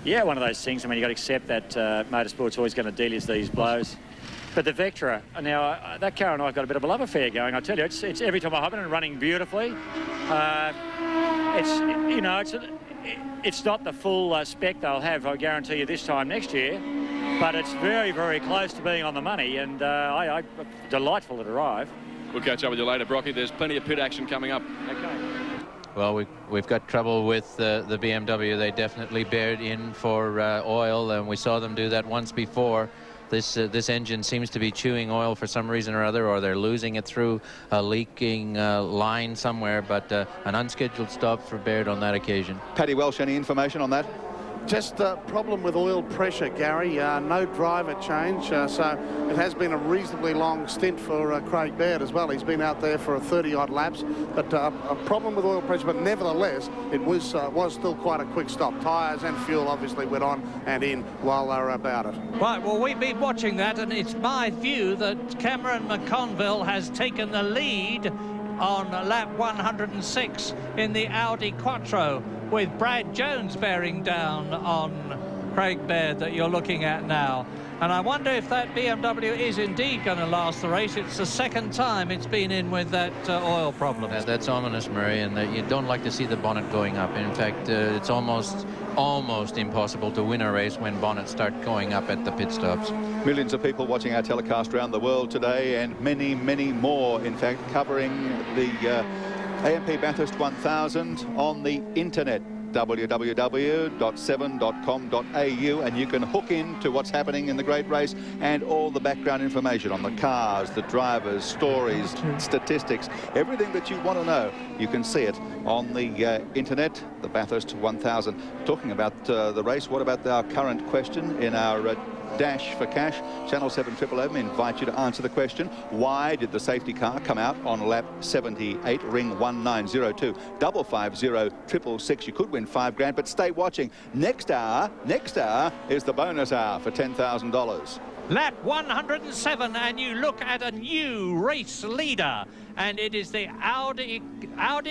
yeah, one of those things. I mean, you've got to accept that motorsport's always going to deal us these blows. But the Vectra, now, that car and I have got a bit of a love affair going. I tell you, it's every time I hop in and running beautifully. It's not the full spec they'll have, I guarantee you, this time next year. But it's very, very close to being on the money, and delightful to arrive.
We'll catch up with you later, Brocky. There's plenty of pit action coming up.
Okay.
Well, we've got trouble with the BMW. They definitely bared in for oil, and we saw them do that once before. This engine seems to be chewing oil for some reason or other, or they're losing it through a leaking line somewhere, but an unscheduled stop for Baird on that occasion.
Paddy Welsh, any information on that?
Just a problem with oil pressure, Gary. No driver change, so it has been a reasonably long stint for Craig Baird as well. He's been out there for 30-odd laps, but a problem with oil pressure. But nevertheless, it was still quite a quick stop. Tyres and fuel obviously went on and in while they were about it.
Right, well, we've been watching that, and it's my view that Cameron McConville has taken the lead on lap 106 in the Audi Quattro, with Brad Jones bearing down on Craig Baird that you're looking at now. And I wonder if that BMW is indeed going to last the race. It's the second time it's been in with that oil problem.
That's ominous, Murray, and you don't like to see the bonnet going up. In fact, it's almost impossible to win a race when bonnets start going up at the pit stops.
Millions of people watching our telecast around the world today, and many, many more, in fact, covering the AMP Bathurst 1000 on the internet, www.7.com.au, and you can hook into what's happening in the great race and all the background information on the cars, the drivers, stories, statistics, everything that you want to know. You can see it on the internet, the Bathurst 1000. Talking about the race, what about our current question in our Dash for Cash? Channel 7 Triple M invite you to answer the question: why did the safety car come out on lap 78, ring 1902 550 666? You could win $5 grand, but stay watching. Next hour is the bonus hour for $10,000.
Lap 107, and you look at a new race leader, and it is the Audi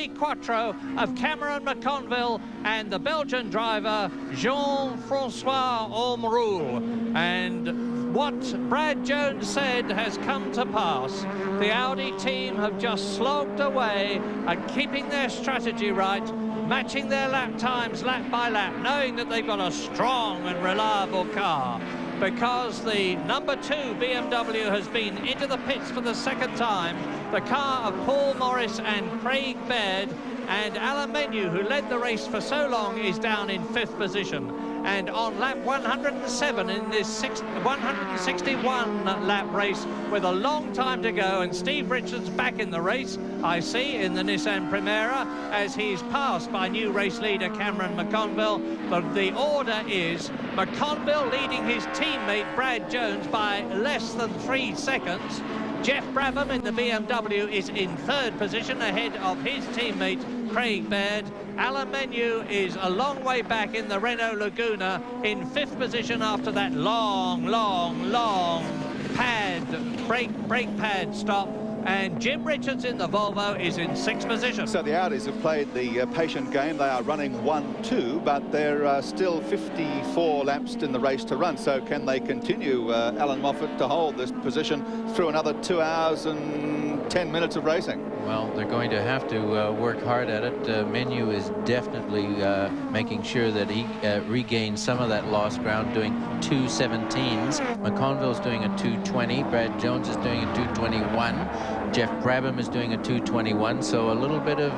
Quattro of Cameron McConville and the Belgian driver Jean-Francois Ormeroul. And what Brad Jones said has come to pass. The Audi team have just slogged away and keeping their strategy right, matching their lap times lap by lap, knowing that they've got a strong and reliable car. Because the number 2 BMW has been into the pits for the second time. The car of Paul Morris and Craig Baird, and Alan Menu, who led the race for so long, is down in 5th position. And on lap 107 in this 161 lap race with a long time to go, and Steve Richards back in the race, I see, in the Nissan Primera, as he's passed by new race leader Cameron McConville. But the order is McConville leading his teammate Brad Jones by less than 3 seconds. Jeff Brabham in the BMW is in 3rd position ahead of his teammate Craig Baird. Alan Menu is a long way back in the Renault Laguna in 5th position after that long brake pad stop. And Jim Richards in the Volvo is in 6th position.
So the Audis have played the patient game. They are running 1-2, but there are still 54 laps in the race to run. So can they continue, Alan Moffat, to hold this position through another 2 hours and 10 minutes of racing?
Well, they're going to have to work hard at it. Menu is definitely making sure that he regains some of that lost ground, doing 2:17s. McConville's doing a 2:20. Brad Jones is doing a 2:21. Jeff Brabham is doing a 2:21. So a little bit of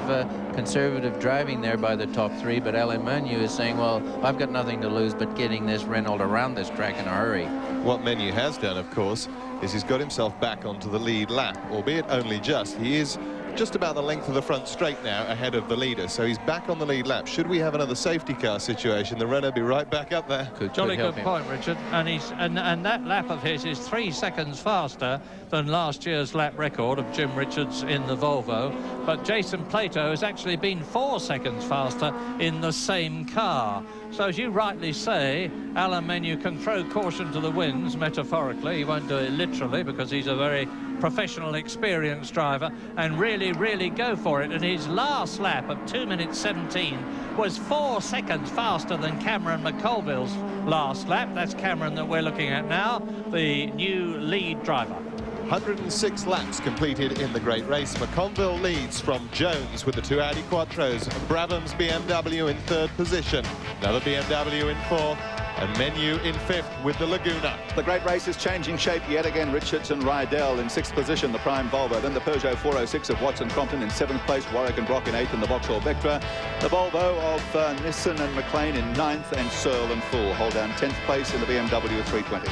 conservative driving there by the top 3. But Alan Menu is saying, well, I've got nothing to lose but getting this Renault around this track in a hurry.
What Menu has done, of course, is he's got himself back onto the lead lap, albeit only just. He is just about the length of the front straight now ahead of the leader, so he's back on the lead lap. Should we have another safety car situation, the Renault be right back up there.
Jolly good point, Richard. And and that lap of his is 3 seconds faster than last year's lap record of Jim Richards in the Volvo. But Jason Plato has actually been 4 seconds faster in the same car. So as you rightly say, Alain Menu can throw caution to the winds, metaphorically. He won't do it literally because he's a very professional, experienced driver, and really go for it. And his last lap of 2 minutes 17 was 4 seconds faster than Cameron McColville's last lap. That's Cameron that we're looking at now, the new lead driver.
106 laps completed in the great race. McConville leads from Jones with the 2 Audi Quattros. Brabham's BMW in 3rd position. Another BMW in 4th. And Menu in 5th with the Laguna.
The great race is changing shape yet again. Richards and Rydell in 6th position, the prime Volvo. Then the Peugeot 406 of Watson Crompton in 7th place. Warwick and Brock in 8th, and the Vauxhall Vectra. The Volvo of Nissan and McLean in 9th, and Searle and Fool hold down 10th place in the BMW 320.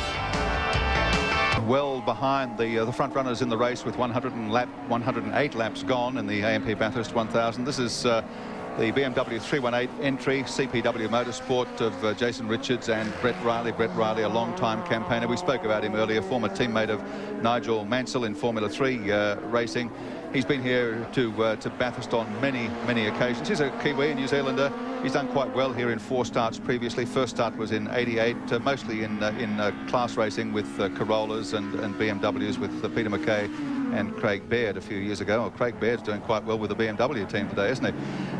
Well behind the front runners in the race with 108 laps gone in the AMP Bathurst 1000. This is the BMW 318 entry, CPW Motorsport of Jason Richards and Brett Riley. Brett Riley, a long-time campaigner. We spoke about him earlier, former teammate of Nigel Mansell in Formula 3 racing. He's been here to Bathurst on many occasions. He's a Kiwi, a New Zealander. He's done quite well here in 4 starts previously. First start was in '88, mostly in class racing with Corollas and BMWs with Peter McKay and Craig Baird a few years ago. Well, Craig Baird's doing quite well with the BMW team today, isn't he?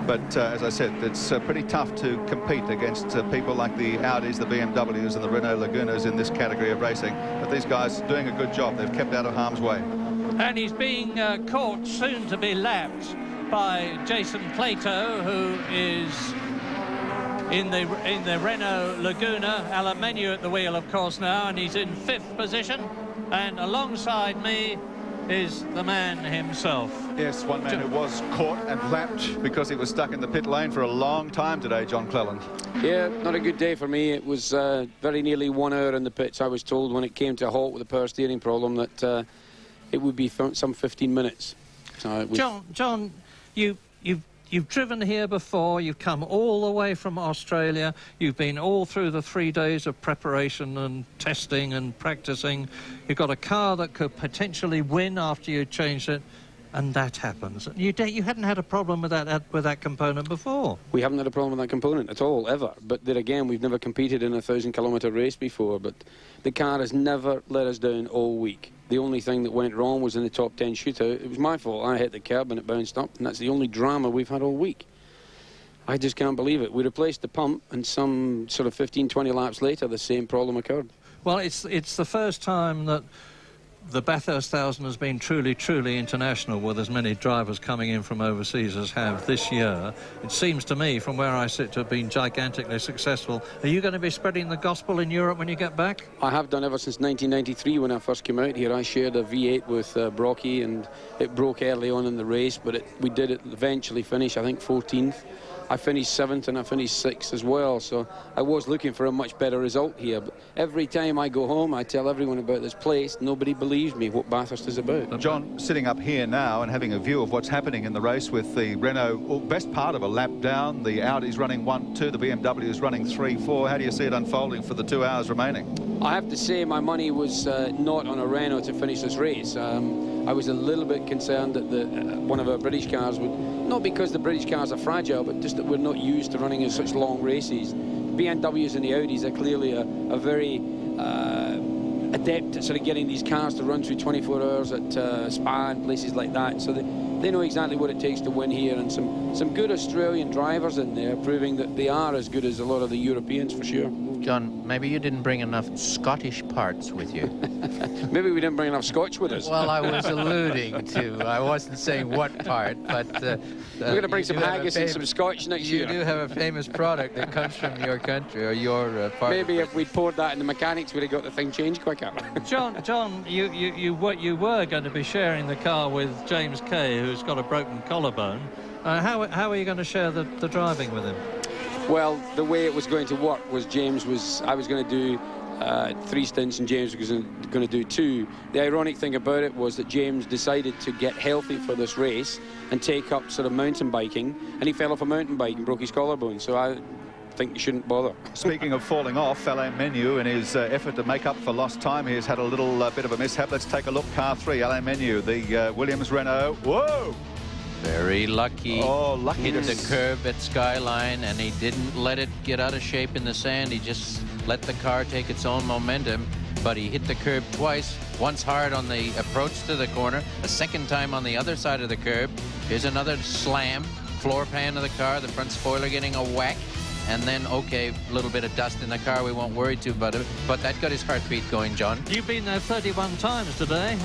But as I said, it's pretty tough to compete against people like the Audis, the BMWs and the Renault Lagunas in this category of racing. But these guys are doing a good job. They've kept out of harm's way.
And he's being caught soon to be lapped by Jason Plato, who is in the Renault Laguna. Alain Menu at the wheel, of course, now, and he's in 5th position. And alongside me is the man himself.
Yes, one man who was caught and lapped because he was stuck in the pit lane for a long time today, John Cleland.
Yeah, not a good day for me. It was very nearly 1 hour in the pits. I was told when it came to a halt with the power steering problem that it would be some 15 minutes. So it was...
John, you've driven here before. You've come all the way from Australia. You've been all through the 3 days of preparation and testing and practicing. You've got a car that could potentially win after you changed it, and that happens. You hadn't had a problem with that component before.
We haven't had a problem with that component at all, ever. But there again, we've never competed in a 1,000-kilometre race before. But the car has never let us down all week. The only thing that went wrong was in the top 10 shootout. It was my fault. I hit the curb and it bounced up, and that's the only drama we've had all week. I just can't believe it. We replaced the pump, and some sort of 15-20 laps later, the same problem occurred.
Well, it's the first time that the Bathurst 1000 has been truly international, with as many drivers coming in from overseas as have this year. It seems to me, from where I sit, to have been gigantically successful. Are you going to be spreading the gospel in Europe when you get back?
I have done ever since 1993 when I first came out here. I shared a V8 with Brocky, and it broke early on in the race, but we did it eventually finish, I think, 14th. I finished 7th and I finished 6th as well, so I was looking for a much better result here. But every time I go home, I tell everyone about this place. Nobody believes me what Bathurst is about.
John, sitting up here now and having a view of what's happening in the race with the Renault, best part of a lap down, the Audi's running 1-2, the BMW's running 3-4. How do you see it unfolding for the 2 hours remaining?
I have to say my money was not on a Renault to finish this race. I was a little bit concerned that one of our British cars would, not because the British cars are fragile, but just that we're not used to running in such long races. BMWs and the Audis are clearly a very adept at sort of getting these cars to run through 24 hours at Spa and places like that. So they know exactly what it takes to win here, and some good Australian drivers in there proving that they are as good as a lot of the Europeans for sure.
John, maybe you didn't bring enough Scottish parts with you.
Maybe we didn't bring enough Scotch with us.
Well, I was alluding to. I wasn't saying what part, but...
we're going to bring some haggis and some Scotch next year.
You do have a famous product that comes from your country, or your part.
Maybe if we'd poured that in the mechanics, we'd have got the thing changed quicker.
John, you were going to be sharing the car with James Kay, who's got a broken collarbone. How are you going to share the driving with him?
Well, the way it was going to work was I was going to do 3 stints and James was going to do 2. The ironic thing about it was that James decided to get healthy for this race and take up sort of mountain biking, and he fell off a mountain bike and broke his collarbone, so I think you shouldn't bother.
Speaking of falling off, Alain Menu, in his effort to make up for lost time, he has had a little bit of a mishap. Let's take a look. Car 3, Alain Menu, the Williams Renault. Whoa!
Very lucky.
Oh, lucky.
Hit the curb at Skyline, and he didn't let it get out of shape in the sand. He just let the car take its own momentum, but he hit the curb twice, once hard on the approach to the corner, a second time on the other side of the curb. Here's another slam, floor pan of the car, the front spoiler getting a whack, and then, okay, a little bit of dust in the car, we won't worry too about it, but that got his heartbeat going, John.
You've been there 31 times today.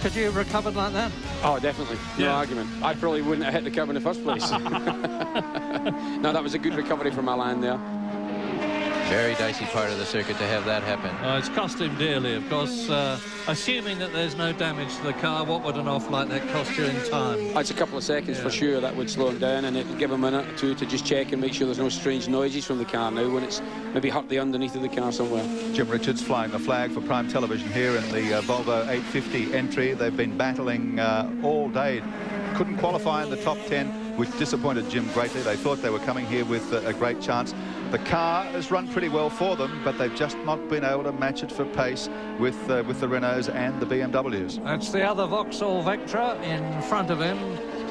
Could you have recovered like that?
Oh, definitely. No argument. I probably wouldn't have hit the curb in the first place. No, that was a good recovery from Alain there.
Very dicey part of the circuit to have that happen.
It's cost him dearly, of course. Assuming that there's no damage to the car, what would an off like that cost you in time?
It's a couple of seconds for sure. That would slow him down, and it would give him a minute or two to just check and make sure there's no strange noises from the car now when it's maybe hurt the underneath of the car somewhere.
Jim Richards flying the flag for Prime Television here in the Volvo 850 entry. They've been battling all day. Couldn't qualify in the top 10, which disappointed Jim greatly. They thought they were coming here with a great chance. The car has run pretty well for them, but they've just not been able to match it for pace with the Renaults and the BMWs.
That's the other Vauxhall Vectra in front of him,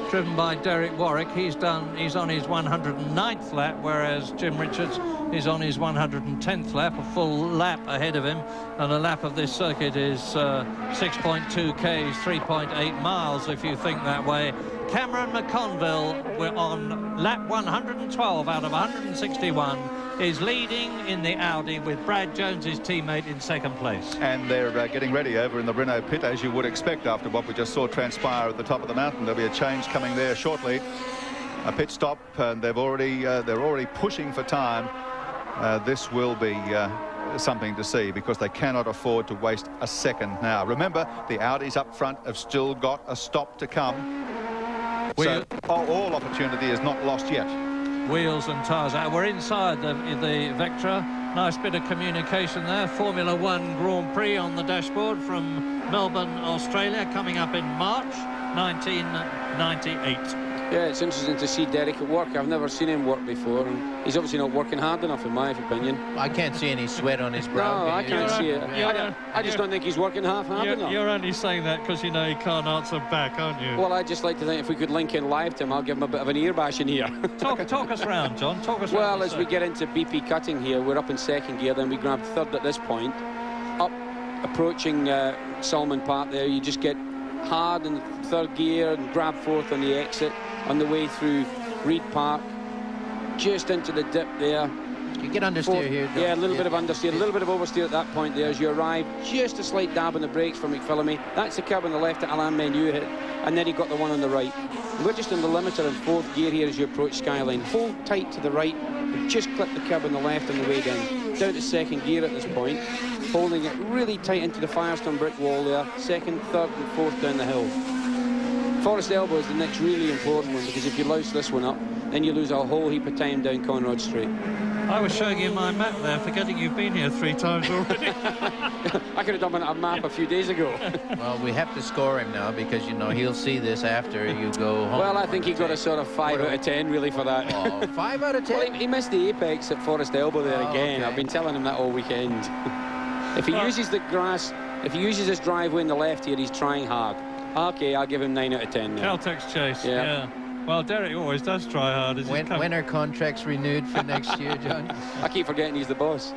driven by Derek Warwick. He's on his 109th lap, whereas Jim Richards is on his 110th lap, a full lap ahead of him, and a lap of this circuit is 6.2 Ks, 3.8 miles, if you think that way. Cameron McConville, we're on lap 112 out of 161, is leading in the Audi with Brad Jones, his teammate, in second place.
And they're getting ready over in the Renault pit, as you would expect after what we just saw transpire at the top of the mountain. There'll be a change coming there shortly. A pit stop, and they're already pushing for time. This will be something to see, because they cannot afford to waste a second now. Remember, the Audis up front have still got a stop to come. So all opportunity is not lost yet.
Wheels and tyres. We're inside the Vectra. Nice bit of communication there. Formula One Grand Prix on the dashboard from Melbourne, Australia, coming up in March 1998.
Yeah, it's interesting to see Derek at work. I've never seen him work before, and he's obviously not working hard enough, in my opinion.
I can't see any sweat on his brow.
No, I can't see it. I just don't think he's working hard enough.
You're only saying that because you know he can't answer back, aren't you?
Well, I'd just like to think if we could link in live to him, I'll give him a bit of an ear bash in here.
Talk us round, John. Talk us round.
Well, as we get into BP cutting here, we're up in second gear, then we grab third at this point. Up, approaching Salmon Park there, you just get hard in third gear and grab fourth on the exit. On the way through Reed Park, just into the dip there.
You get understeer here.
Yeah, a little bit of understeer, a little bit of oversteer at that point there as you arrive. Just a slight dab on the brakes from McPhillamy. That's the curb on the left that Alain Menu hit, and then he got the one on the right. We're just in the limiter in fourth gear here as you approach Skyline. Hold tight to the right, and just clip the curb on the left on the way down. Down to second gear at this point, holding it really tight into the Firestone brick wall there. Second, third and fourth down the hill. Forest Elbow is the next really important one, because if you louse this one up, then you lose a whole heap of time down Conrod Street.
I was showing you my map there, forgetting you've been here 3 times already.
I could have done a map a few days ago.
Well, we have to score him now, because, you know, he'll see this after you go home.
Well, I think he got a sort of 5 out of 10, really, for that.
Oh, 5 out of 10?
Well, he missed the apex at Forest Elbow there again. Okay. I've been telling him that all weekend. If he uses the grass, if he uses his driveway in the left here, he's trying hard. Okay, I'll give him 9 out of 10 now.
Caltex Chase, yeah. Well, Derek always does try hard.
When are contracts renewed for next year, John?
I keep forgetting he's the boss.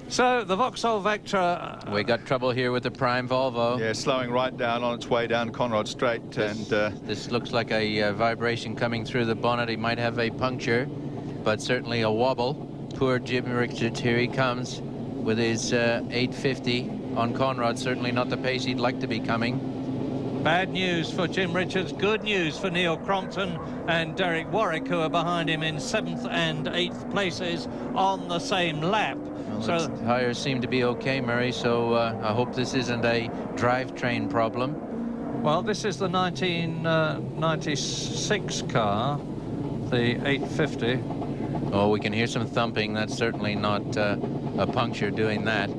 So, the Vauxhall Vectra...
We got trouble here with the Prime Volvo.
Yeah, slowing right down on its way down Conrod Straight.
This looks like a vibration coming through the bonnet. He might have a puncture, but certainly a wobble. Poor Jim Richards, here he comes with his 850 on Conrod. Certainly not the pace he'd like to be coming.
Bad news for Jim Richards, good news for Neil Crompton and Derek Warwick, who are behind him in 7th and 8th places on the same lap.
Well, so the tires seem to be okay, Murray, so I hope this isn't a drivetrain problem.
Well, this is the 1996 car, the 850.
Oh, we can hear some thumping. That's certainly not a puncture doing that.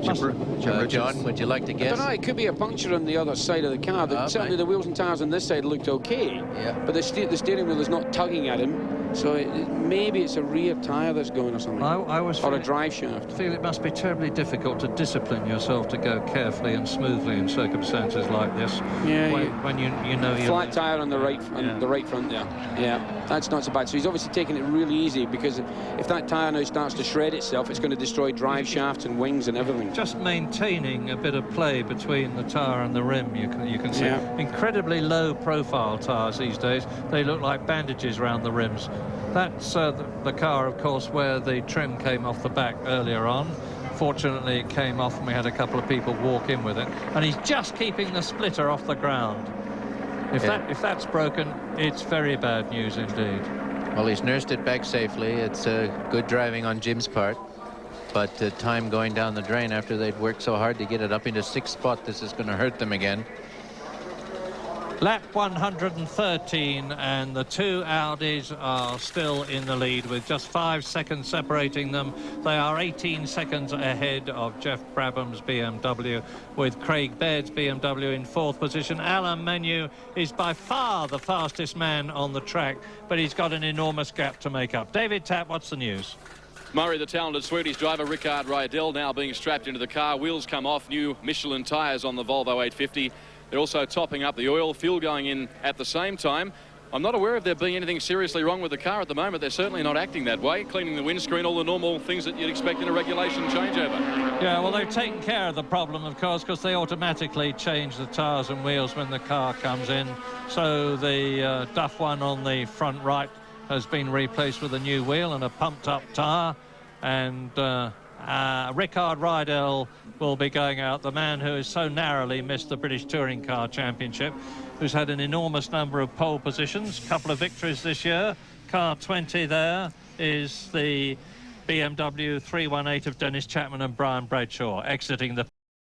John, would you like to guess?
I don't know, it could be a puncture on the other side of the car. Certainly the wheels and tyres on this side looked okay.
Yeah.
But the steering wheel is not tugging at him. So maybe it's a rear tyre that's going or something. Or a drive shaft.
I feel it must be terribly difficult to discipline yourself to go carefully and smoothly in circumstances like this.
Yeah.
When you know you're...
Flat tyre on the right, the right front there. Yeah, that's not so bad. So he's obviously taking it really easy, because if that tyre now starts to shred itself, it's going to destroy drive shafts and wings and everything.
Just maintaining a bit of play between the tyre and the rim, you can see.
Yeah.
Incredibly low profile tyres these days. They look like bandages around the rims. That's the car, of course, where the trim came off the back earlier on. Fortunately, it came off and we had a couple of people walk in with it. And he's just keeping the splitter off the ground. If that's broken, it's very bad news indeed.
Well, he's nursed it back safely. It's good driving on Jim's part. But time going down the drain after they'd worked so hard to get it up into 6th spot, this is going to hurt them again.
Lap 113, and the two Audis are still in the lead with just 5 seconds separating them. They are 18 seconds ahead of Jeff Brabham's BMW, with Craig Baird's BMW in 4th position. Alain Menu is by far the fastest man on the track, but he's got an enormous gap to make up. David Tapp, what's the news?
Murray, the talented Swedish driver, Rickard Rydell, now being strapped into the car. Wheels come off, new Michelin tyres on the Volvo 850. They're also topping up the oil, fuel going in at the same time. I'm not aware of there being anything seriously wrong with the car at the moment. They're certainly not acting that way. Cleaning the windscreen, all the normal things that you'd expect in a regulation changeover.
Yeah, well, they've taken care of the problem, of course, because they automatically change the tyres and wheels when the car comes in. So the Duff one on the front right has been replaced with a new wheel and a pumped-up tyre. And Rickard Rydell will be going out, the man who has so narrowly missed the British Touring Car Championship, who's had an enormous number of pole positions, couple of victories this year. Car 20 there is the BMW 318 of Dennis Chapman and Brian Bradshaw, exiting the